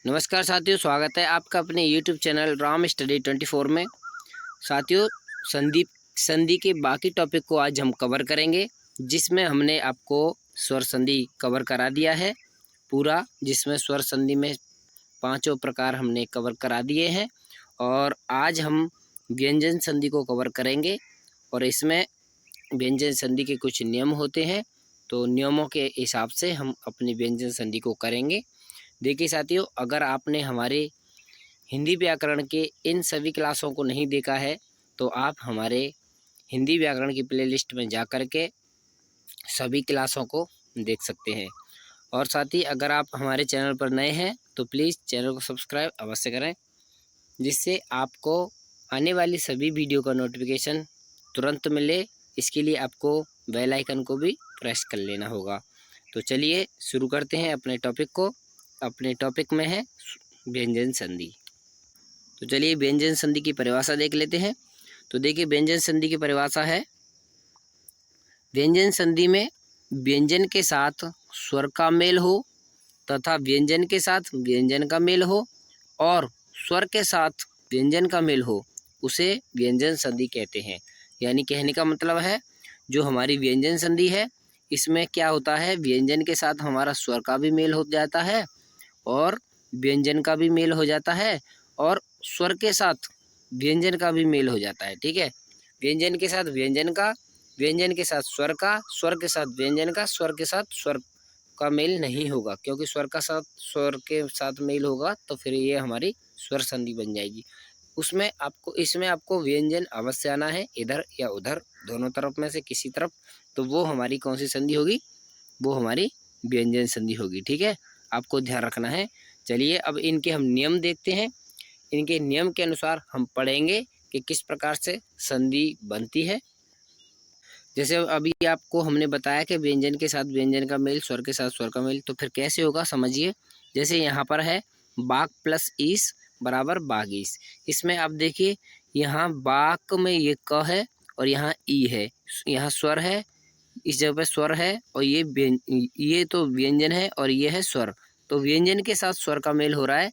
नमस्कार साथियों, स्वागत है आपका अपने YouTube चैनल राम स्टडी 24 में। साथियों, संधि के बाकी टॉपिक को आज हम कवर करेंगे, जिसमें हमने आपको स्वर संधि कवर करा दिया है पूरा, जिसमें स्वर संधि में पांचों प्रकार हमने कवर करा दिए हैं। और आज हम व्यंजन संधि को कवर करेंगे और इसमें व्यंजन संधि के कुछ नियम होते हैं, तो नियमों के हिसाब से हम अपनी व्यंजन संधि को करेंगे। देखिए साथियों, अगर आपने हमारे हिंदी व्याकरण के इन सभी क्लासों को नहीं देखा है तो आप हमारे हिंदी व्याकरण की प्लेलिस्ट में जा कर के सभी क्लासों को देख सकते हैं। और साथ ही अगर आप हमारे चैनल पर नए हैं तो प्लीज़ चैनल को सब्सक्राइब अवश्य करें, जिससे आपको आने वाली सभी वीडियो का नोटिफिकेशन तुरंत मिले। इसके लिए आपको बेल आइकन को भी प्रेस कर लेना होगा। तो चलिए शुरू करते हैं अपने टॉपिक को। अपने टॉपिक में है व्यंजन संधि। तो चलिए व्यंजन संधि की परिभाषा देख लेते हैं। तो देखिए, व्यंजन संधि की परिभाषा है, व्यंजन संधि में व्यंजन के साथ स्वर का मेल हो तथा व्यंजन के साथ व्यंजन का मेल हो और स्वर के साथ व्यंजन का मेल हो, उसे व्यंजन संधि कहते हैं। यानी कहने का मतलब है, जो हमारी व्यंजन संधि है इसमें क्या होता है, व्यंजन के साथ हमारा स्वर का भी मेल हो जाता है और व्यंजन का भी मेल हो जाता है और स्वर के साथ व्यंजन का भी मेल हो जाता है। ठीक है, व्यंजन के साथ व्यंजन का, व्यंजन के साथ स्वर का, स्वर के साथ व्यंजन का, स्वर के साथ स्वर का मेल नहीं होगा, क्योंकि स्वर का साथ स्वर के साथ मेल होगा तो फिर ये हमारी स्वर संधि बन जाएगी। इसमें आपको व्यंजन अवश्य आना है, इधर या उधर, दोनों तरफ में से किसी तरफ, तो वो हमारी कौन सी संधि होगी, वो हमारी व्यंजन संधि होगी। ठीक है, आपको ध्यान रखना है। चलिए अब इनके हम नियम देखते हैं। इनके नियम के अनुसार हम पढ़ेंगे कि किस प्रकार से संधि बनती है। जैसे अभी आपको हमने बताया कि व्यंजन के साथ व्यंजन का मेल, स्वर के साथ स्वर का मेल, तो फिर कैसे होगा समझिए। जैसे यहाँ पर है बाक प्लस ईस बराबर बागीस। इसमें आप देखिए, यहाँ बाक में ये क है और यहाँ ई है, यहाँ स्वर है, इस जगह पे स्वर है और ये तो व्यंजन है और ये है स्वर, तो व्यंजन के साथ स्वर का मेल हो रहा है,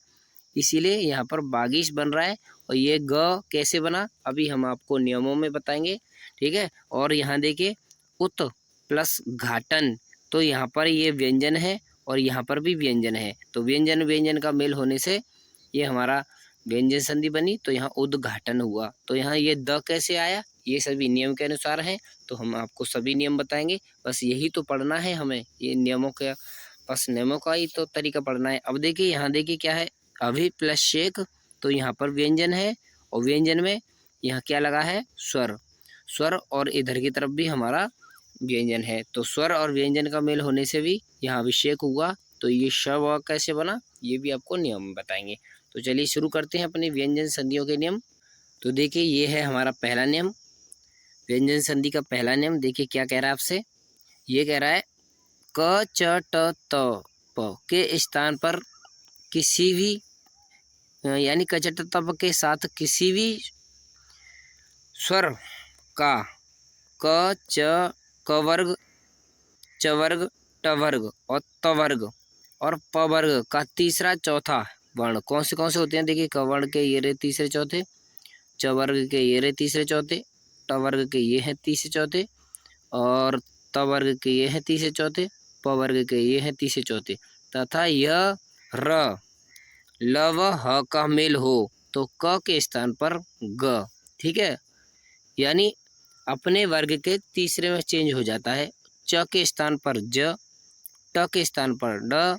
इसीलिए यहाँ पर बागिश बन रहा है। और ये ग कैसे बना, अभी हम आपको नियमों में बताएंगे। ठीक है, और यहाँ देखिए उत प्लस घाटन, तो यहाँ पर ये व्यंजन है और यहाँ पर भी व्यंजन है, तो व्यंजन व्यंजन का मेल होने से ये हमारा व्यंजन संधि बनी, तो यहाँ उद्घाटन हुआ। तो यहाँ ये द कैसे आया, ये सभी नियम के अनुसार है, तो हम आपको सभी नियम बताएंगे। बस यही तो पढ़ना है हमें, ये नियमों के, बस नियमों का ही तो तरीका पढ़ना है। अब देखिए, यहाँ देखिए क्या है, अभी प्लस शेक, तो यहाँ पर व्यंजन है और व्यंजन में यहाँ क्या लगा है, स्वर, स्वर, और इधर की तरफ भी हमारा व्यंजन है, तो स्वर और व्यंजन का मेल होने से भी यहाँ अभिषेक हुआ, तो ये शव कैसे बना, ये भी आपको नियम बताएंगे। तो चलिए शुरू करते हैं अपने व्यंजन संधियों के नियम। तो देखिए, ये है हमारा पहला नियम, व्यंजन संधि का पहला नियम। देखिए क्या कह रहा है आपसे, ये कह रहा है क च ट त प के स्थान पर किसी भी, यानी क च ट त प के साथ किसी भी स्वर का क च क वर्ग, च वर्ग, ट वर्ग और त वर्ग और प वर्ग का तीसरा चौथा वर्ण कौन से होते हैं। देखिए, क वर्ण के ये रहे तीसरे चौथे, च वर्ग के ये रहे तीसरे चौथे, ट वर्ग के ये हैं तीसरे चौथे और त वर्ग के ये हैं तीसरे चौथे, प वर्ग के ये हैं तीसरे चौथे, तथा यह र ल व ह का मेल हो तो क के स्थान पर ग। ठीक है, यानी अपने वर्ग के तीसरे में चेंज हो जाता है, च के स्थान पर ज, ट के स्थान पर ड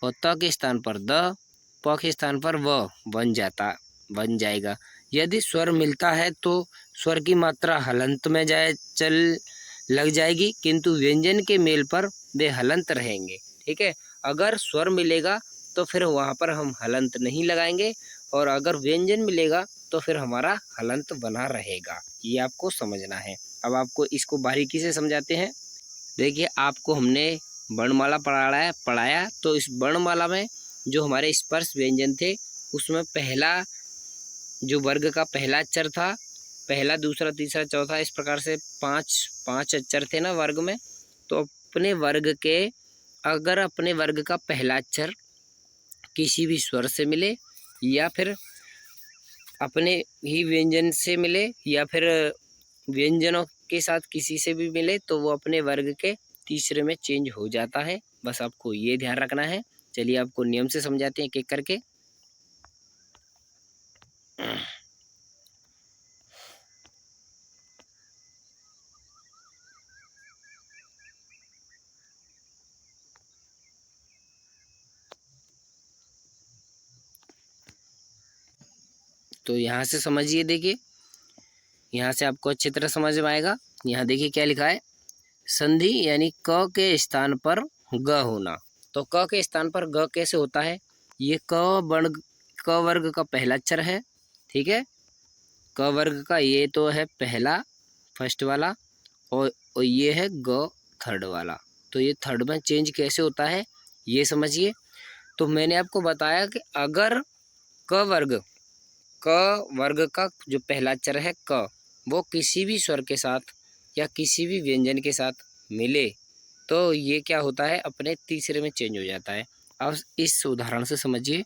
और त के स्थान पर द, प के स्थान पर व बन जाएगा। यदि स्वर मिलता है तो स्वर की मात्रा हलंत में लग जाएगी, किंतु व्यंजन के मेल पर वे हलंत रहेंगे। ठीक है, अगर स्वर मिलेगा तो फिर वहाँ पर हम हलंत नहीं लगाएंगे और अगर व्यंजन मिलेगा तो फिर हमारा हलंत बना रहेगा, ये आपको समझना है। अब आपको इसको बारीकी से समझाते हैं। देखिए, आपको हमने वर्णमाला पढ़ाया, तो इस वर्णमाला में जो हमारे स्पर्श व्यंजन थे उसमें पहला जो वर्ग का पहला अक्षर था, पहला, दूसरा, तीसरा, चौथा, इस प्रकार से पांच अक्षर थे ना वर्ग में। तो अगर अपने वर्ग का पहला अक्षर किसी भी स्वर से मिले या फिर अपने ही व्यंजन से मिले या फिर व्यंजनों के साथ किसी से भी मिले तो वो अपने वर्ग के तीसरे में चेंज हो जाता है। बस आपको ये ध्यान रखना है। चलिए आपको नियम से समझाते हैं एक एक करके। तो यहाँ से समझिए, देखिए यहाँ से आपको अच्छी तरह समझ में आएगा। यहाँ देखिए क्या लिखा है, संधि यानी क के स्थान पर ग होना। तो क के स्थान पर ग कैसे होता है, ये क वर्ग का पहला अक्षर है, ठीक है। क वर्ग का ये तो है पहला, फर्स्ट वाला, और ये है ग थर्ड वाला। तो ये थर्ड में चेंज कैसे होता है ये समझिए। तो मैंने आपको बताया कि अगर क वर्ग का जो पहला अक्षर है क, वो किसी भी स्वर के साथ या किसी भी व्यंजन के साथ मिले तो ये क्या होता है, अपने तीसरे में चेंज हो जाता है। अब इस उदाहरण से समझिए,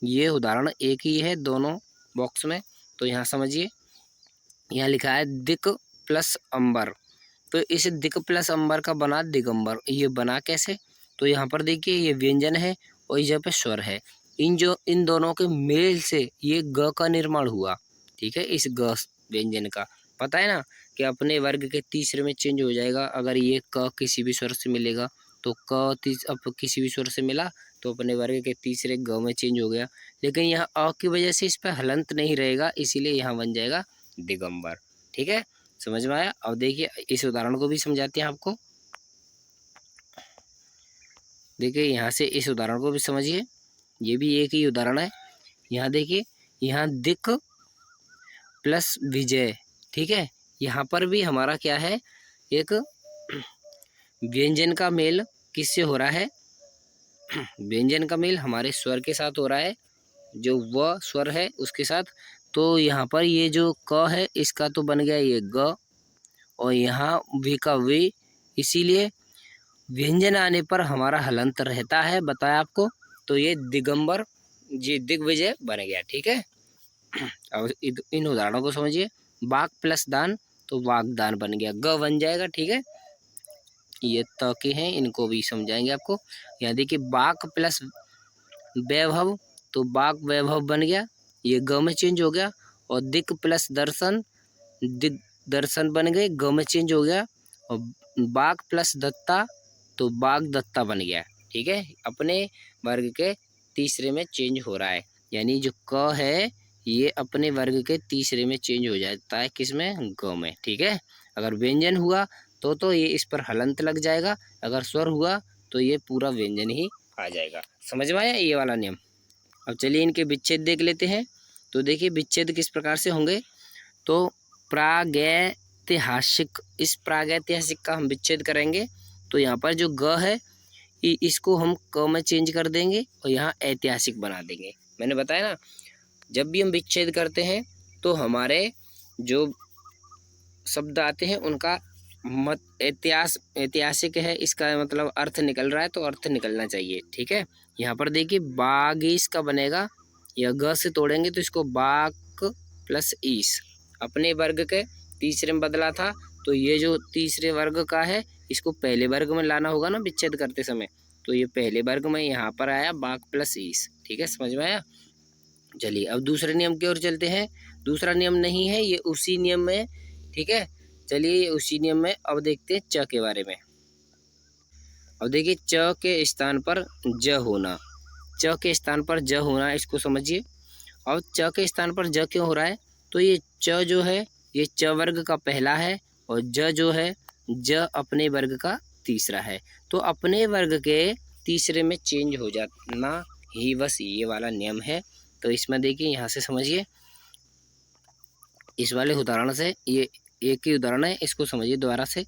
ये उदाहरण एक ही है दोनों बॉक्स में। तो यहाँ समझिए, यहाँ लिखा है दिक प्लस अंबर। तो इस दिक प्लस अंबर का बना दिगंबर। ये बना कैसे, तो यहाँ पर देखिए ये व्यंजन है और यहाँ पे स्वर है। इन दोनों के मेल से ये ग का निर्माण हुआ, ठीक है। इस ग व्यंजन का पता है ना कि अपने वर्ग के तीसरे में चेंज हो जाएगा। अगर ये क किसी भी स्वर से मिलेगा तो अब किसी भी स्वर से मिला तो अपने वर्ग के तीसरे ग में चेंज हो गया। लेकिन यहाँ अ की वजह से इस पर हलंत नहीं रहेगा, इसीलिए यहाँ बन जाएगा दिगंबर, ठीक है। समझ में आया। अब देखिए इस उदाहरण को भी समझाते हैं आपको। देखिए यहाँ से इस उदाहरण को भी समझिए, ये भी एक ही उदाहरण है। यहाँ देखिए, यहाँ दिक प्लस विजय, ठीक है। यहाँ पर भी हमारा क्या है, एक व्यंजन का मेल किससे हो रहा है, व्यंजन का मेल हमारे स्वर के साथ हो रहा है, जो व स्वर है उसके साथ। तो यहाँ पर ये जो क है इसका तो बन गया ये ग, और यहाँ वी का वी, इसीलिए व्यंजन आने पर हमारा हलंत रहता है, बताया आपको। तो ये दिगंबर, ये दिग्विजय बन गया, ठीक है। अब इन उदाहरणों को समझिए। बाक प्लस दान, तो वागदान बन गया, ग बन जाएगा, ठीक है। ये त के हैं, इनको भी समझाएंगे आपको। यहाँ देखिए बाक प्लस वैभव, तो बाक वैभव बन गया, ये ग में चेंज हो गया। और दिक प्लस दर्शन, दिग दर्शन बन गए, ग में चेंज हो गया। और बाक प्लस दत्ता, तो बाग दत्ता बन गया, ठीक है। अपने वर्ग के तीसरे में चेंज हो रहा है, यानी जो क है ये अपने वर्ग के तीसरे में चेंज हो जाता है, किसमें, ग में, ठीक है। अगर व्यंजन हुआ तो ये इस पर हलंत लग जाएगा, अगर स्वर हुआ तो ये पूरा व्यंजन ही आ जाएगा। समझ में आया ये वाला नियम। अब चलिए इनके विच्छेद देख लेते हैं। तो देखिए विच्छेद किस प्रकार से होंगे, तो प्रागैतिहासिक, इस प्रागैतिहासिक का हम विच्छेद करेंगे। तो यहाँ पर जो ग है इसको हम क में चेंज कर देंगे और यहाँ ऐतिहासिक बना देंगे। मैंने बताया ना, जब भी हम विच्छेद करते हैं तो हमारे जो शब्द आते हैं उनका ऐतिहासिक है, इसका मतलब अर्थ निकल रहा है तो अर्थ निकलना चाहिए, ठीक है। यहाँ पर देखिए बागीस का बनेगा, या ग से तोड़ेंगे तो इसको बाक प्लस ईस, अपने वर्ग के तीसरे में बदला था। तो ये जो तीसरे वर्ग का है इसको पहले वर्ग में लाना होगा ना विच्छेद करते समय, तो ये पहले वर्ग में यहाँ पर आया बाक प्लस ईस, ठीक है। समझ में आया। चलिए अब दूसरे नियम की ओर चलते हैं। दूसरा नियम नहीं है, ये उसी नियम में, ठीक है। चलिए उसी नियम में अब देखते हैं च के बारे में। अब देखिए च के स्थान पर ज होना, च के स्थान पर ज होना, इसको समझिए। अब च के स्थान पर ज क्यों हो रहा है, तो ये च जो है ये च वर्ग का पहला है और ज जो है ज अपने वर्ग का तीसरा है। तो अपने वर्ग के तीसरे में चेंज हो जाना ही बस ये वाला नियम है। तो इसमें देखिए यहाँ से समझिए, इस वाले उदाहरण से, ये एक ही उदाहरण है, इसको समझिए दोबारा से।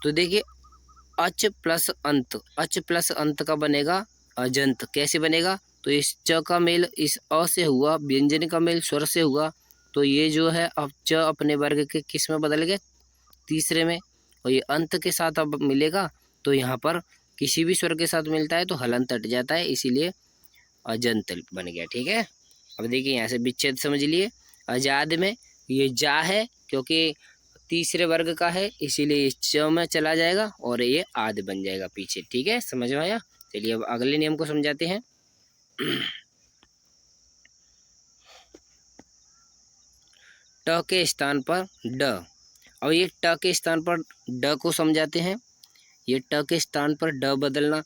तो देखिए अच प्लस अंत, अच प्लस अंत का बनेगा अजंत। कैसे बनेगा, तो इस च का मेल इस अ से हुआ, व्यंजन का मेल स्वर से हुआ, तो ये जो है अब च अपने वर्ग के किस में बदल गए, तीसरे में। और ये अंत के साथ अब मिलेगा तो यहाँ पर किसी भी स्वर के साथ मिलता है तो हलंत हट जाता है, इसीलिए अजंत बन गया। ठीक है, अब देखिए यहाँ से विच्छेद समझ लिए। आजाद में ये जा है क्योंकि तीसरे वर्ग का है, इसीलिए इस च में चला जाएगा और ये आद बन जाएगा पीछे। ठीक है, समझ में आया। चलिए अब अगले नियम को समझाते हैं। ट के स्थान पर ड। अब ये ट के स्थान पर ड को समझाते हैं। ये ट के स्थान पर ड बदलना,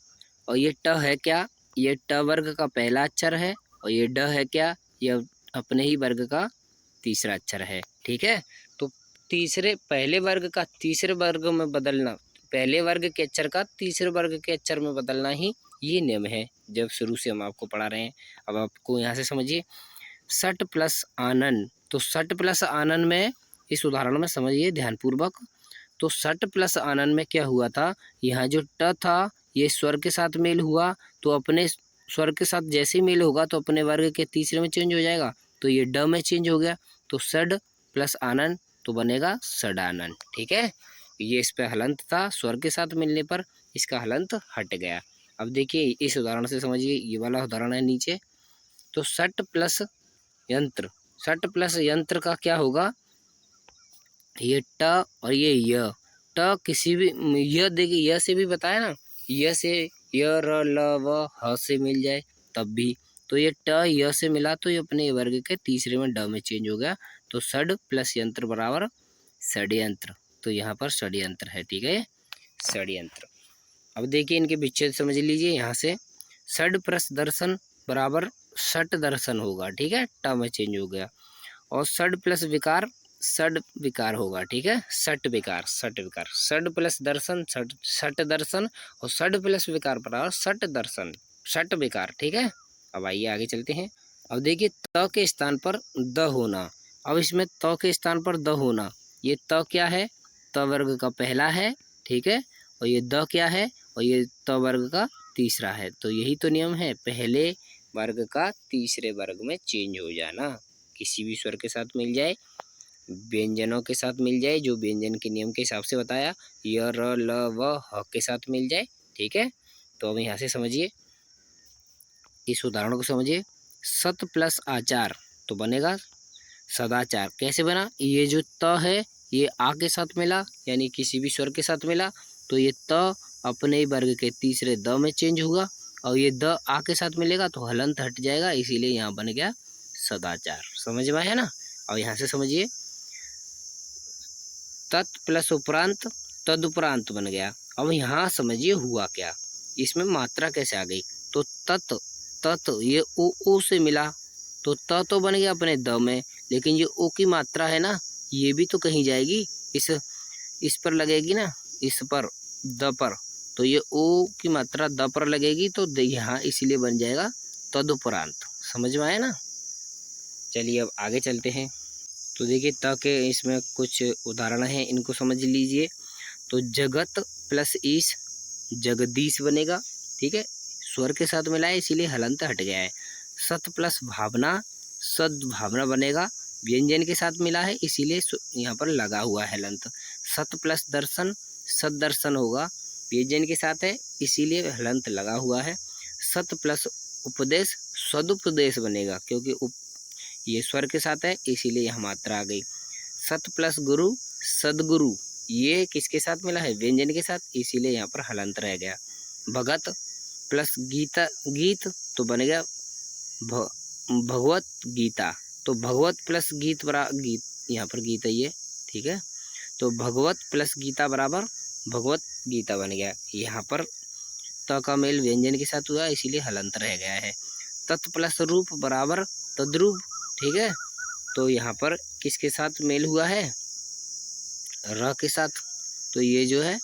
और ये ट है क्या, ये ट वर्ग का पहला अक्षर है, और ये ड है क्या, ये अपने ही वर्ग का तीसरा अक्षर है। ठीक है, तो तीसरे पहले वर्ग का तीसरे वर्ग में बदलना, पहले वर्ग के अक्षर का तीसरे वर्ग के अक्षर में बदलना ही ये नियम है, जब शुरू से हम आपको पढ़ा रहे हैं। अब आपको यहाँ से समझिए, सट प्लस आनन। तो सट प्लस आनन में इस उदाहरण में समझिए ध्यानपूर्वक। तो सट प्लस आनन में क्या हुआ था, यहाँ जो ट था ये स्वर के साथ मेल हुआ, तो अपने स्वर के साथ जैसे ही मेल होगा तो अपने वर्ग के तीसरे में चेंज हो जाएगा, तो ये ड में चेंज हो गया, तो सड प्लस आनन तो बनेगा सडानन। ठीक है, ये इस पे हलंत था, स्वर के साथ मिलने पर इसका हलंत हट गया। अब देखिए इस उदाहरण से समझिए, ये वाला उदाहरण है नीचे। तो सट प्लस यंत्र, सट प्लस यंत्र का क्या होगा, ये ट और ये य। ट किसी भी य, देखिए य से भी बताया ना, य से य र ल व ह से मिल जाए तब भी, तो ये ट य से मिला तो ये अपने वर्ग के तीसरे में ड में चेंज हो गया, तो सड प्लस यंत्र बराबर षड्यंत्र। तो यहाँ पर षड्यंत्र है। ठीक है, षड्यंत्र। अब देखिए इनके विच्छेद समझ लीजिए। यहाँ से षड प्लस दर्शन बराबर षट दर्शन होगा। ठीक है, ट में चेंज हो गया, और षड प्लस विकार षड विकार होगा। ठीक है, षट विकार षट विकार, षड प्लस दर्शन षट षट दर्शन, और षड प्लस विकार बराबर षट दर्शन षट विकार। ठीक है, अब आइए आगे चलते हैं। अब देखिए त के स्थान पर द होना। अब इसमें त के स्थान पर द होना, ये त क्या है, त वर्ग का पहला है। ठीक है, और ये द क्या है, और ये त वर्ग का तीसरा है। तो यही तो नियम है, पहले वर्ग का तीसरे वर्ग में चेंज हो जाना। किसी भी स्वर के साथ मिल जाए, व्यंजनों के साथ मिल जाए, जो व्यंजन के नियम के हिसाब से बताया, य र ल व ह के साथ मिल जाए। ठीक है, तो अब यहाँ से समझिए, इस उदाहरण को समझिए। सत प्लस आचार तो बनेगा सदाचार। कैसे बना, ये जो त है ये आ के साथ मिला, यानी किसी भी स्वर के साथ मिला, तो ये त अपने ही वर्ग के तीसरे द में चेंज होगा, और ये द आ के साथ मिलेगा तो हलंत हट जाएगा, इसीलिए यहाँ बन गया सदाचार। समझ में आया ना। और यहाँ से समझिए, तत् प्लस उपरांत तदुपरांत बन गया। अब यहाँ समझिए हुआ क्या, इसमें मात्रा कैसे आ गई। तो तत् तत् ये ओ से मिला, तो त तो बन गया अपने द में, लेकिन ये ओ की मात्रा है ना, ये भी तो कहीं जाएगी, इस पर लगेगी ना, इस पर द पर, तो ये ओ की मात्रा द पर लगेगी, तो यहाँ इसीलिए बन जाएगा तदुपरांत। समझ में आया ना। चलिए अब आगे चलते हैं। तो देखिए त के इसमें कुछ उदाहरण हैं, इनको समझ लीजिए। तो जगत प्लस ईश जगदीश बनेगा। ठीक है, स्वर के साथ मिला है इसीलिए हलंत हट गया है। सत प्लस भावना सद्भावना बनेगा, व्यंजन के साथ मिला है इसीलिए यहाँ पर लगा हुआ है हलंत। सत प्लस दर्शन सददर्शन होगा, व्यंजन के साथ है इसीलिए हलंत लगा हुआ है। सत प्लस उपदेश सदुपदेश बनेगा, क्योंकि ये स्वर के साथ है इसीलिए यहाँ मात्रा आ गई। सत प्लस गुरु सदगुरु, ये किसके साथ मिला है, व्यंजन के साथ, इसीलिए यहाँ पर हलंत रह गया। भगत प्लस गीता गीत तो बन गया भगवत गीता, तो भगवत प्लस गीत बराबर गीत, यहाँ पर गीत है ये। ठीक है, तो भगवत प्लस गीता बराबर भगवत गीता बन गया। यहाँ पर त का मेल व्यंजन के साथ हुआ इसीलिए हलंत रह गया है। तत् प्लस रूप बराबर तद्रूप। ठीक है, तो यहाँ पर किसके साथ मेल हुआ है, र के साथ, तो ये जो है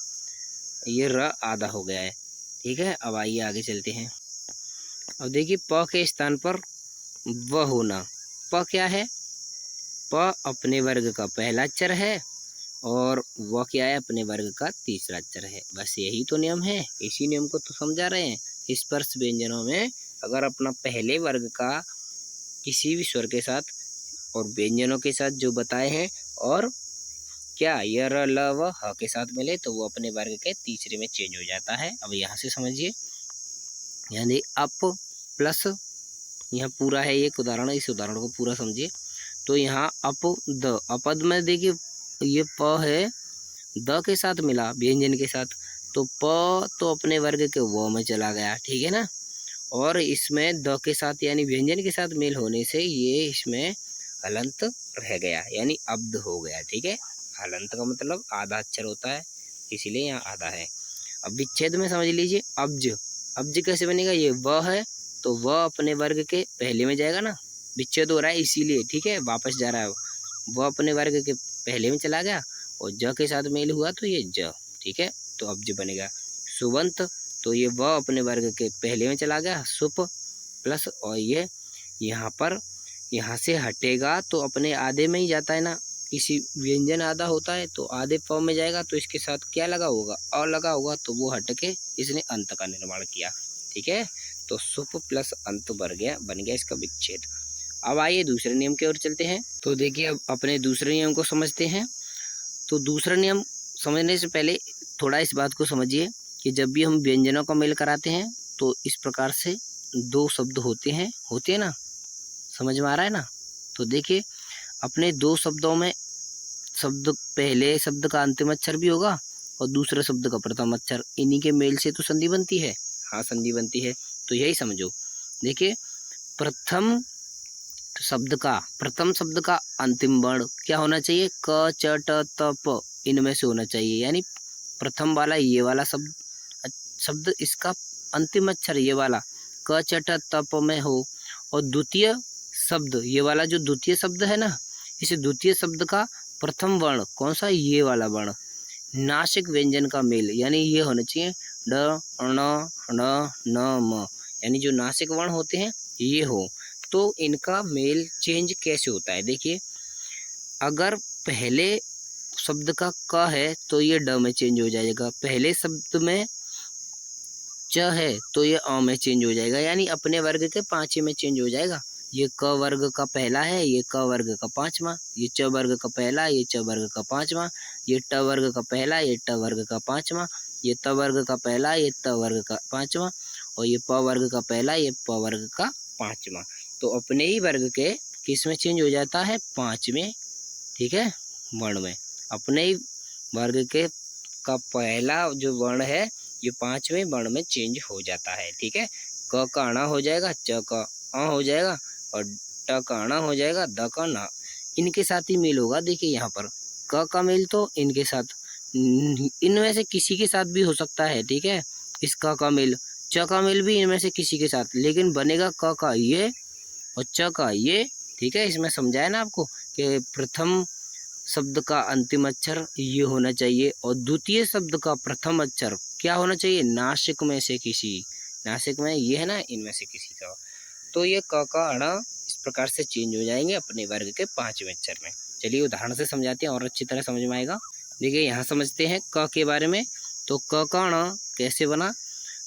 ये र आधा हो गया है। ठीक है, अब आइए आगे चलते हैं। अब देखिए प के स्थान पर व होना। प क्या है, प अपने वर्ग का पहला अक्षर है, और व क्या है, अपने वर्ग का तीसरा अक्षर है। बस यही तो नियम है, इसी नियम को तो समझा रहे हैं। स्पर्श व्यंजनों में अगर अपना पहले वर्ग का किसी भी स्वर के साथ और व्यंजनों के साथ जो बताए हैं, और क्या य र ल व ह के साथ मिले तो वो अपने वर्ग के तीसरे में चेंज हो जाता है। अब यहाँ से समझिए, यानी अप प्लस यहाँ पूरा है एक उदाहरण, इस उदाहरण को पूरा समझिए। तो यहाँ द अपद में देखिए ये प है, द के साथ मिला व्यंजन के साथ, तो प तो अपने वर्ग के व में चला गया, ठीक है ना। और इसमें द के साथ यानी व्यंजन के साथ मेल होने से ये इसमें हलंत रह गया, यानी अब्द हो गया, ठीक है। हलंत का मतलब आधा अक्षर होता है, इसीलिए यहाँ आधा है। अब विच्छेद में समझ लीजिए, अब्ज, अब्ज कैसे बनेगा, ये व है तो व अपने वर्ग के पहले में जाएगा ना, विच्छेद हो रहा है इसीलिए, ठीक है, वापस जा रहा है, व अपने वर्ग के पहले में चला गया और ज के साथ मेल हुआ तो ये ज, ठीक है, तो अब्ज बनेगा। सुबंत, तो ये व अपने वर्ग के पहले में चला गया, सुप प्लस और ये यहाँ पर यहाँ से हटेगा तो अपने आधे में ही जाता है ना, किसी व्यंजन आधा होता है तो आधे प में जाएगा, तो इसके साथ क्या लगा होगा, अ लगा होगा, तो वो हट के इसने अंत का निर्माण किया, ठीक है। तो सुप प्लस अंत बन गया इसका विच्छेद। अब आइए दूसरे नियम की ओर चलते हैं। तो देखिए अब अपने दूसरे नियम को समझते हैं। तो दूसरा नियम समझने से पहले थोड़ा इस बात को समझिए कि जब भी हम व्यंजनों का मेल कराते हैं तो इस प्रकार से दो शब्द होते हैं ना, समझ में आ रहा है ना। तो देखिए अपने दो शब्दों में शब्द पहले शब्द का अंतिम अक्षर भी होगा और दूसरे शब्द का प्रथम अक्षर, इन्हीं के मेल से तो संधि बनती है। हाँ संधि बनती है, तो यही समझो। देखिए प्रथम शब्द का अंतिम वर्ण क्या होना चाहिए, क च ट त प, इनमें से होना चाहिए। यानी प्रथम वाला ये वाला शब्द इसका अंतिम अक्षर ये वाला क च ट त प में हो, और द्वितीय शब्द ये वाला जो द्वितीय शब्द है ना, इस द्वितीय शब्द का प्रथम वर्ण कौन सा, ये वाला वर्ण, नासिक व्यंजन का मेल, यानी ये होना चाहिए ड ण ण न म, यानी जो नासिक वर्ण होते हैं ये हो। तो इनका मेल चेंज कैसे होता है, देखिए अगर पहले शब्द का क है तो ये ड में चेंज हो जाएगा, पहले शब्द में च है तो ये अ में चेंज हो जाएगा, यानी अपने वर्ग के पांचवें में चेंज हो जाएगा। ये क वर्ग का पहला है, ये क वर्ग का पांचवा, ये च वर्ग का पहला, ये च वर्ग का पांचवा, ये ट वर्ग का पहला, ये ट वर्ग का पांचवा, ये त वर्ग का पहला, ये त वर्ग का पांचवा, और ये प वर्ग का पहला, ये प वर्ग का पांचवा। तो अपने ही वर्ग के किस में चेंज हो जाता है, पांचवें, ठीक है, वर्ण में। अपने ही वर्ग के का पहला जो वर्ण है ये पांचवें वर्ण में चेंज हो जाता है, ठीक है। क का अणा हो जाएगा, च का अ हो जाएगा, और ट का अणा हो जाएगा, द का न, इनके साथ ही मेल होगा। देखिए यहाँ पर क का मेल तो इनके साथ, इनमें से किसी के साथ भी हो सकता है, ठीक है। इस क का मेल, च का मेल भी इनमें से किसी के साथ, लेकिन बनेगा क का ये और च का ये, ठीक है। इसमें समझाया ना आपको कि प्रथम शब्द का अंतिम अक्षर ये होना चाहिए और द्वितीय शब्द का प्रथम अक्षर क्या होना चाहिए, नासिक में से किसी, नासिक में ये है ना, इनमें से किसी का। तो ये क का अणा इस प्रकार से चेंज हो जाएंगे अपने वर्ग के पांचवें अक्षर में। चलिए उदाहरण से समझाते हैं और अच्छी तरह समझ में आएगा। देखिए यहाँ समझते हैं क के बारे में। तो क का अणा कैसे बना,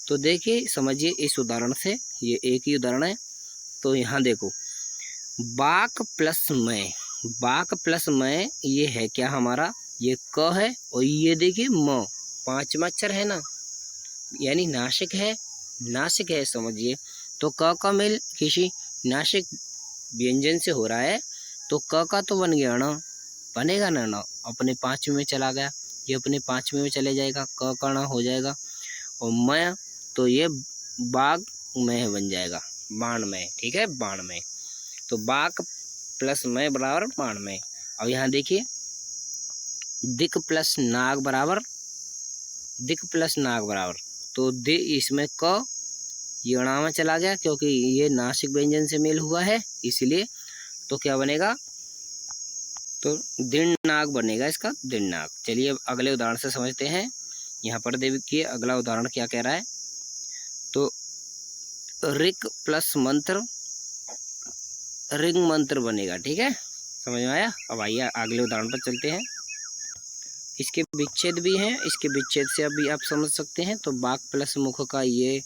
तो देखिए समझिए इस उदाहरण से, ये एक ही उदाहरण है। तो यहाँ देखो बाक प्लस मैं, बाक प्लस मैं ये है क्या हमारा, ये क है और ये देखिए म, पांचवा अक्षर है ना, यानी नासिक है, नासिक है समझिए। तो क का मेल किसी नासिक व्यंजन से हो रहा है, तो क का तो बन गया न, बनेगा ना न, अपने पांचवें में चला गया, ये अपने पांचवें में चले जाएगा, क का न हो जाएगा, और मैं तो ये बाग में बन जाएगा, बाण में, ठीक है, बाण में। तो बाक प्लस मैं बराबर बाण में। और यहाँ देखिए दिक प्लस नाग बराबर, दिक प्लस नाग बराबर, तो दे इसमें क ये अणा में चला गया क्योंकि ये नासिक व्यंजन से मेल हुआ है इसलिए। तो क्या बनेगा, तो दृढ़ नाग बनेगा इसका, दृढ़ नाग। चलिए अब अगले उदाहरण से समझते हैं। यहाँ पर देखिए अगला उदाहरण क्या कह रहा है। तो ऋक प्लस मंत्र, रिंग मंत्र बनेगा, ठीक है, समझ में आया। अब आइए अगले उदाहरण पर चलते हैं। इसके विच्छेद भी हैं, इसके विच्छेद से अभी आप समझ सकते हैं। तो बाक प्लस मुख का ये,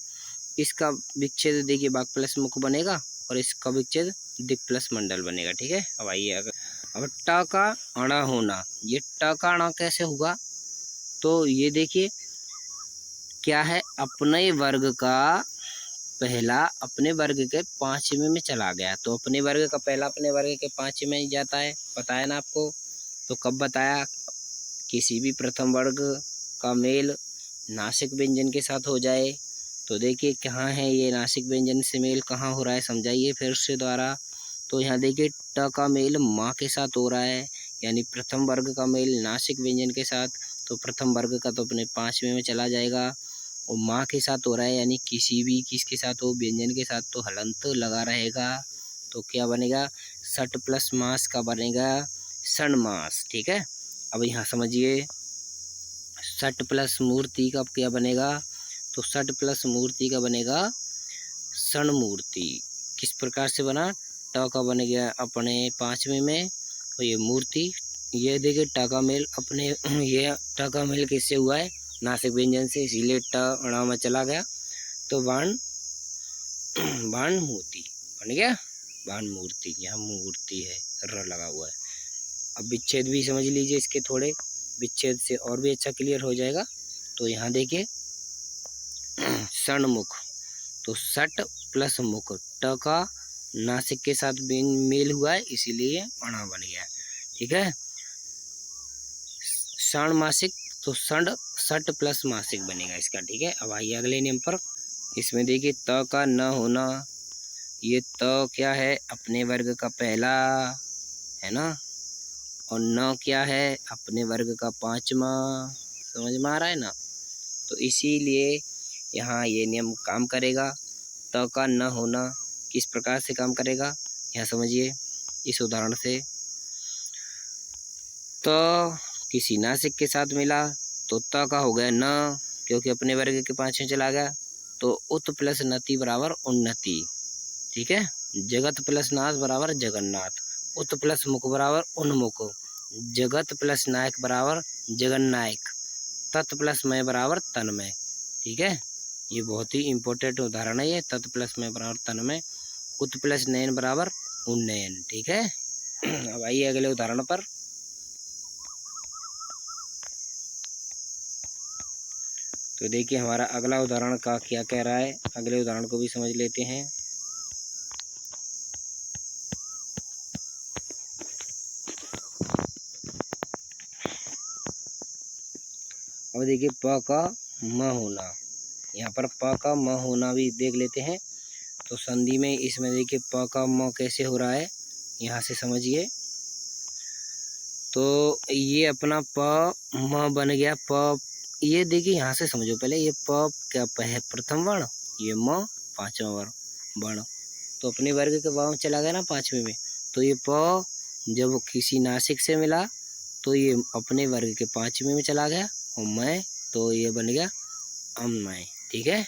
इसका विच्छेद देखिए बाक प्लस मुख बनेगा और इसका विच्छेद दिक प्लस मंडल बनेगा, ठीक है। अब आइए अब ट का अणा होना, ये ट का अणा कैसे होगा, तो ये देखिए क्या है, अपने वर्ग का पहला अपने वर्ग के पांचवें में चला गया। तो अपने वर्ग का पहला अपने वर्ग के पांचवें में जाता है, बताया ना आपको। तो कब बताया? किसी भी प्रथम वर्ग का मेल नासिक व्यंजन के साथ हो जाए। तो देखिए कहाँ है ये नासिक व्यंजन से मेल कहाँ हो रहा है, समझाइए फिर से द्वारा। तो यहाँ देखिए ट का मेल माँ के साथ हो रहा है, यानी प्रथम वर्ग का मेल नासिक व्यंजन के साथ। तो प्रथम वर्ग का तो अपने पांचवें में चला जाएगा, और माँ के साथ हो रहा है, यानी किसी भी किसके साथ हो, व्यंजन के साथ, तो हलंत लगा रहेगा। तो क्या बनेगा? सट प्लस मास का बनेगा षणमास। ठीक है, अब यहाँ समझिए सट प्लस मूर्ति का क्या बनेगा? तो सट प्लस मूर्ति का बनेगा षण मूर्ति। किस प्रकार से बना? ट का बन गया अपने पांचवें में, और ये मूर्ति, ये देखिए ट का मेल अपने ये ट का मेल किससे हुआ है? नासिक व्यंजन से, इसीलिए ट अणा में चला गया। तो बाण बाण मूर्ति बन गया, बाण मूर्ति। यहाँ मूर्ति है, र लगा हुआ है। अब विच्छेद भी समझ लीजिए, इसके थोड़े विच्छेद से और भी अच्छा क्लियर हो जाएगा। तो यहाँ देखिए षणमुख, तो सट प्लस मुख, ट का नासिक के साथ मेल हुआ है, इसीलिए अणा बन गया। ठीक है, षण मासिक, तो षण सट प्लस मासिक बनेगा इसका। ठीक है, अब आइए अगले नियम पर। इसमें देखिए त का न होना, ये त क्या है? अपने वर्ग का पहला है ना, और न क्या है? अपने वर्ग का पांचवा। समझ में आ रहा है ना? तो इसीलिए यहाँ ये नियम काम करेगा। त का न होना किस प्रकार से काम करेगा, यहाँ समझिए इस उदाहरण से। तो किसी नासिक के साथ मिला, तो त का हो गया न, क्योंकि अपने वर्ग के पांचवें चला गया। तो उत प्लस नति बराबर उन्नति। ठीक है, जगत प्लस नाथ बराबर जगन्नाथ, उत प्लस मुख बराबर उन्मुख, जगत प्लस नायक बराबर जगन्नायक, तत् प्लस मय बराबर तन्मय। ठीक है, ये बहुत ही इंपॉर्टेंट उदाहरण है ये, तत् प्लस मय बराबर तन्मय, उत प्लस नयन बराबर उन्नयन। ठीक है, अब आइए अगले उदाहरण पर। तो देखिए हमारा अगला उदाहरण का क्या कह रहा है, अगले उदाहरण को भी समझ लेते हैं। अब देखिए प का म होना, यहाँ पर प का म होना भी देख लेते हैं। तो संधि में इसमें देखिए प का म कैसे हो रहा है, यहाँ से समझिए। तो ये अपना प म बन गया प, ये देखिए यहाँ से समझो पहले, ये प क्या है? प्रथम वर्ण, ये म पांचवा वर्ण। तो अपने वर्ग के वाव चला गया ना पांचवें में। तो ये प जब किसी नासिक से मिला, तो ये अपने वर्ग के पांचवें में चला गया, और मैं, तो ये बन गया अम्मय। ठीक है,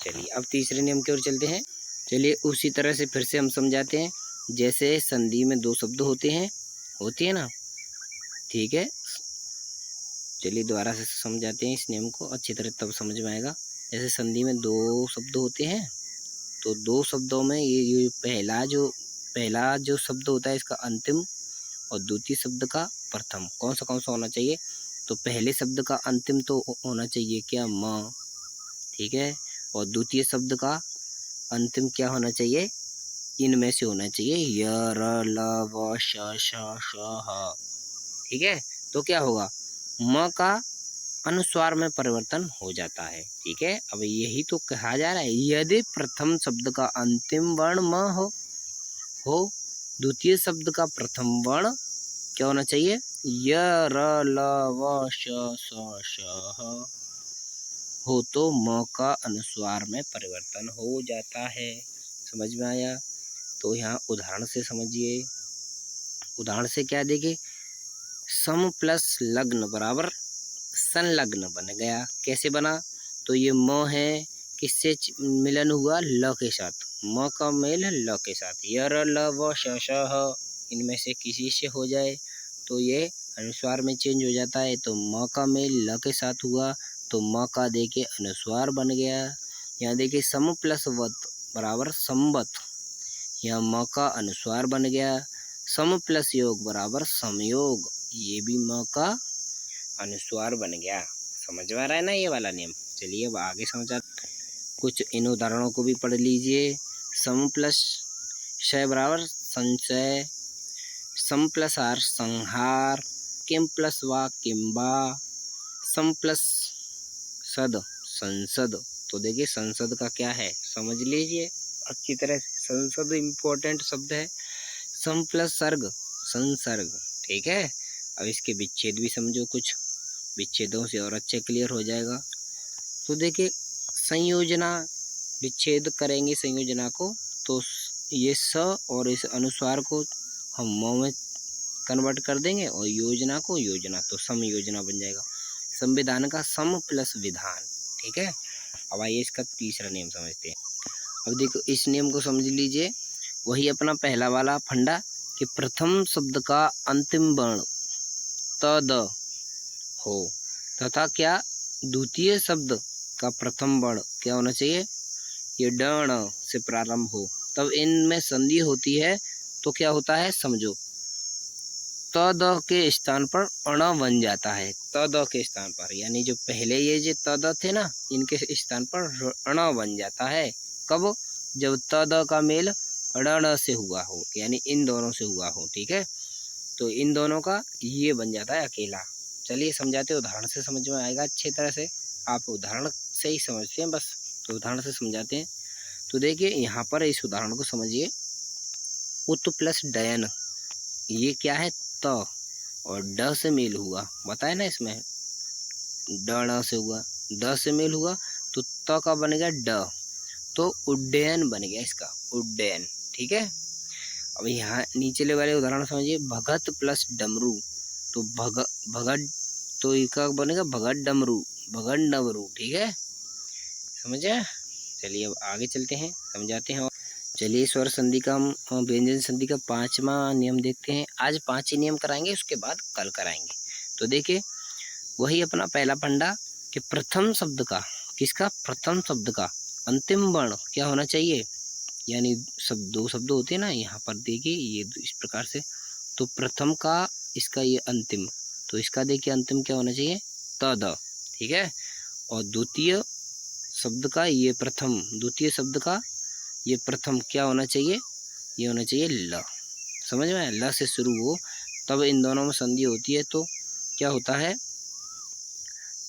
चलिए अब तीसरे नियम की ओर चलते हैं। चलिए उसी तरह से फिर से हम समझाते हैं। जैसे संधि में दो शब्द होते हैं, होती है ना। ठीक है, चलिए दोबारा से समझाते हैं इस नियम को अच्छी तरह, तब समझ में आएगा। जैसे संधि में दो शब्द होते हैं, तो दो शब्दों में ये पहला जो शब्द होता है इसका अंतिम, और द्वितीय शब्द का प्रथम कौन सा होना चाहिए? तो पहले शब्द का अंतिम तो होना चाहिए क्या? म। ठीक है, और द्वितीय शब्द का अंतिम क्या होना चाहिए? इनमें से होना चाहिए य, र, ल, व, श, ह। ठीक है, तो क्या होगा? म का अनुस्वार में परिवर्तन हो जाता है। ठीक है, अब यही तो कहा जा रहा है, यदि प्रथम शब्द का अंतिम वर्ण म हो, द्वितीय शब्द का प्रथम वर्ण क्या होना चाहिए? य, र, ल, व, श, ह हो, तो म का अनुस्वार में परिवर्तन हो जाता है। समझ में आया? तो यहाँ उदाहरण से समझिए। उदाहरण से क्या देखे? सम प्लस लग्न बराबर संलग्न बन गया। कैसे बना? तो ये म है, किससे मिलन हुआ? ल के साथ, म का मेल ल के साथ, य, र, ल, व, श, ह इनमें से किसी से हो जाए तो ये अनुस्वार में चेंज हो जाता है। तो म का मेल ल के साथ हुआ, तो म का देखिए अनुस्वार बन गया। यहाँ देखिए सम प्लस वत बराबर संवत, यहाँ म का अनुस्वार बन गया। सम प्लस योग बराबर समयोग, ये भी म का अनुस्वार बन गया। समझ में आ रहा है ना ये वाला नियम? चलिए अब आगे समझा। कुछ इन उदाहरणों को भी पढ़ लीजिए। सम प्लस क्षय बराबर संचय, सम प्लस आर संहार, किम प्लस वा किम्बा, सम प्लस सद संसद। तो देखिए संसद का क्या है समझ लीजिए अच्छी तरह से। संसद इम्पोर्टेंट शब्द है। सम प्लस सर्ग संसर्ग, ठीक है। अब इसके विच्छेद भी समझो, कुछ विच्छेदों से और अच्छे क्लियर हो जाएगा। तो देखिए संयोजना, विच्छेद करेंगे संयोजना को तो ये स और इस अनुस्वार को हम म में कन्वर्ट कर देंगे और योजना को योजना, तो सम योजना बन जाएगा। संविधान का सम प्लस विधान, ठीक है। अब आइए इसका तीसरा नियम समझते हैं। अब देखो इस नियम को समझ लीजिए, वही अपना पहला वाला फंडा कि प्रथम शब्द का अंतिम वर्ण त द हो तथा क्या द्वितीय शब्द का प्रथम वर्ण क्या होना चाहिए, ये ड से प्रारंभ हो, तब इनमें संधि होती है तो क्या होता है समझो, त द के स्थान पर अण बन जाता है। त द के स्थान पर, यानी जो पहले ये जो त द थे ना, इनके स्थान पर अण बन जाता है। कब, जब त द का मेल अण से हुआ हो, यानी इन दोनों से हुआ हो, ठीक है। तो इन दोनों का ये बन जाता है अकेला। चलिए समझाते, उदाहरण से समझ में आएगा अच्छी तरह से। आप उदाहरण से ही समझते हैं बस, तो उदाहरण से समझाते हैं। तो देखिए यहाँ पर इस उदाहरण को समझिए, उत प्लस डयन, ये क्या है त और ड से मेल हुआ, बताए ना इसमें ड से हुआ, ड से मेल हुआ तो त का बनेगा ड, तो उड्डयन बन गया इसका, उड्डयन, ठीक है। अब यहाँ नीचे वाले उदाहरण समझिए, भगत प्लस डमरू, तो भगत, तो इसका बनेगा भगत डमरू, भगत डमरू, ठीक है, समझे। चलिए अब आगे चलते हैं, समझाते हैं। चलिए स्वर संधि का हम व्यंजन संधि का 5वां नियम देखते हैं। आज 5 ही नियम कराएंगे, उसके बाद कल कराएंगे। तो देखिए वही अपना पहला फंडा कि प्रथम शब्द का, किसका, प्रथम शब्द का अंतिम वर्ण क्या होना चाहिए, यानी दो शब्द होते हैं ना, यहाँ पर देखिए ये इस प्रकार से, तो प्रथम का इसका ये अंतिम, तो इसका देखिए अंतिम क्या होना चाहिए, त द, ठीक है। और द्वितीय शब्द का ये प्रथम, द्वितीय शब्द का ये प्रथम क्या होना चाहिए, ये होना चाहिए ल, समझ में, ल से शुरू हो, तब इन दोनों में संधि होती है तो क्या होता है,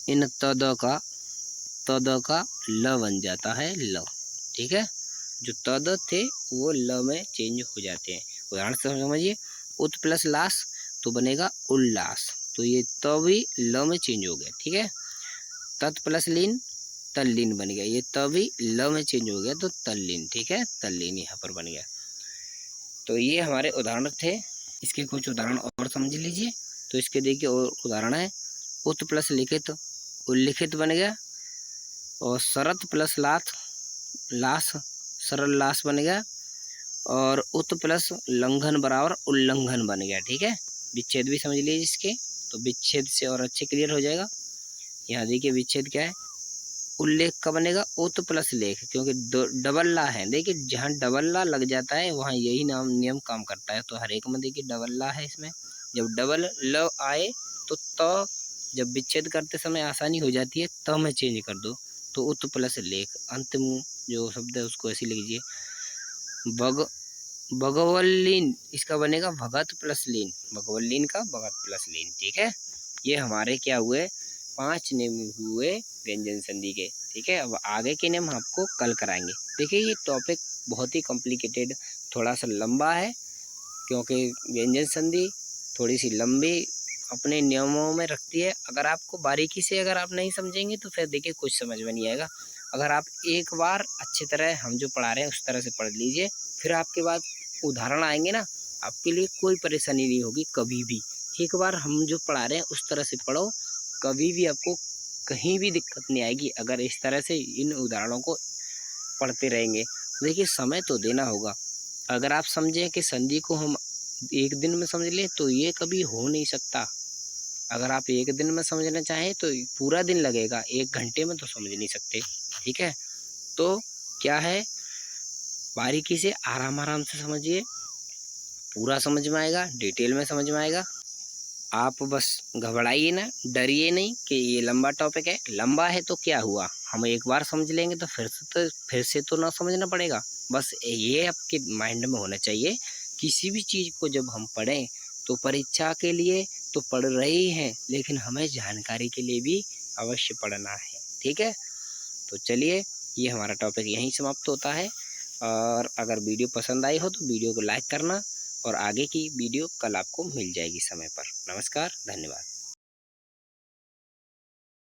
इन त द का ल बन जाता है ल, ठीक है। जो त द थे वो ल में चेंज हो जाते हैं। उदाहरण से समझिए, उत प्लस लास तो बनेगा उल्लास, तो ये त भी ल में चेंज हो गया, ठीक है। तत् प्लस लीन तल्लीन बन गया, ये त भी ल में चेंज हो गया तो तल्लीन, ठीक है, तल्लीन यहाँ पर बन गया। तो ये हमारे उदाहरण थे, इसके कुछ उदाहरण और समझ लीजिए। तो इसके देखिए और उदाहरण है, उत प्लस लिखित उल्लिखित बन गया, और शरत प्लस लास सरल लास बन गया, और उत प्लस लंघन बराबर उल्लंघन बन गया, ठीक है। विच्छेद भी समझ लीजिए इसके, तो विच्छेद से और अच्छे क्लियर हो जाएगा। यहाँ देखिए विच्छेद क्या है, उल्लेख का बनेगा उत प्लस लेख, क्योंकि डबल ला है, देखिए जहाँ डबल ला लग जाता है वहाँ यही नियम काम करता है। तो हर एक में देखिए डबल ला है, इसमें जब डबल ल आए तो त, जब विच्छेद करते समय आसानी हो जाती है त में चेंज कर दो, तो उत प्लस लेख, अंतिम जो शब्द है उसको ऐसे लिखिए। भगवल्लीन, इसका बनेगा भगत प्लस लीन, भगवल्लीन का भगत प्लस लीन, ठीक है। ये हमारे क्या हुए, 5 नियम हुए व्यंजन संधि के, ठीक है। अब आगे के नियम आपको कल कराएंगे। देखिए ये टॉपिक बहुत ही कॉम्प्लिकेटेड, थोड़ा सा लंबा है, क्योंकि व्यंजन संधि थोड़ी सी लंबी अपने नियमों में रखती है। अगर आपको बारीकी से अगर आप नहीं समझेंगे तो फिर देखिए कुछ समझ में नहीं आएगा। अगर आप एक बार अच्छी तरह हम जो पढ़ा रहे हैं उस तरह से पढ़ लीजिए, फिर आपके बाद उदाहरण आएंगे ना, आपके लिए कोई परेशानी नहीं होगी कभी भी। एक बार हम जो पढ़ा रहे हैं उस तरह से पढ़ो, कभी भी आपको कहीं भी दिक्कत नहीं आएगी अगर इस तरह से इन उदाहरणों को पढ़ते रहेंगे। देखिए समय तो देना होगा। अगर आप समझें कि संधि को हम एक दिन में समझ लें तो ये कभी हो नहीं सकता। अगर आप एक दिन में समझना चाहें तो पूरा दिन लगेगा, 1 घंटे में तो समझ नहीं सकते, ठीक है। तो क्या है, बारीकी से आराम से समझिए, पूरा समझ में आएगा, डिटेल में समझ में आएगा। आप बस घबराइए ना, डरिए नहीं कि ये लंबा टॉपिक है। लंबा है तो क्या हुआ, हम एक बार समझ लेंगे तो फिर से तो ना समझना पड़ेगा। बस ये आपके माइंड में होना चाहिए, किसी भी चीज़ को जब हम पढ़ें तो परीक्षा के लिए तो पढ़ रहे ही हैं, लेकिन हमें जानकारी के लिए भी अवश्य पढ़ना है। ठीक है, तो चलिए ये हमारा टॉपिक यहीं समाप्त होता है। और अगर वीडियो पसंद आई हो तो वीडियो को लाइक करना, और आगे की वीडियो कल आपको मिल जाएगी समय पर। नमस्कार, धन्यवाद।